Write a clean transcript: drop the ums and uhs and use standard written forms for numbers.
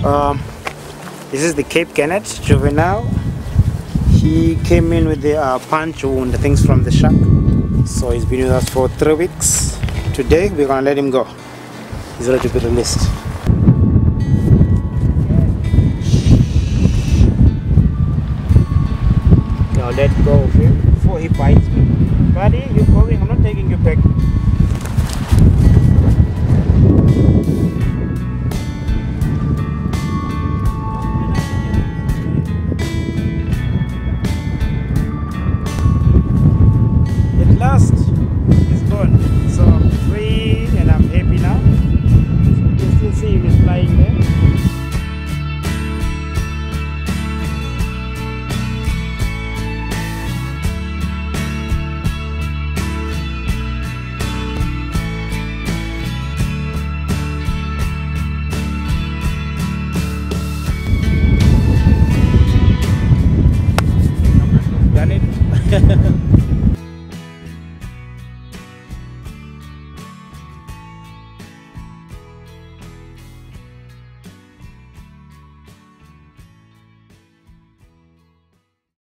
Um, this is the Cape Gannet juvenile. He came in with the punch wound, things from the shark. So he's been with us for 3 weeks. Today we're gonna let him go. He's ready to be released. Now let go of him before he bites me. Buddy, you're going, I'm not taking you back. At last, he's gone. So I'm free and I'm happy now. So you can still see him is flying there. Gannet.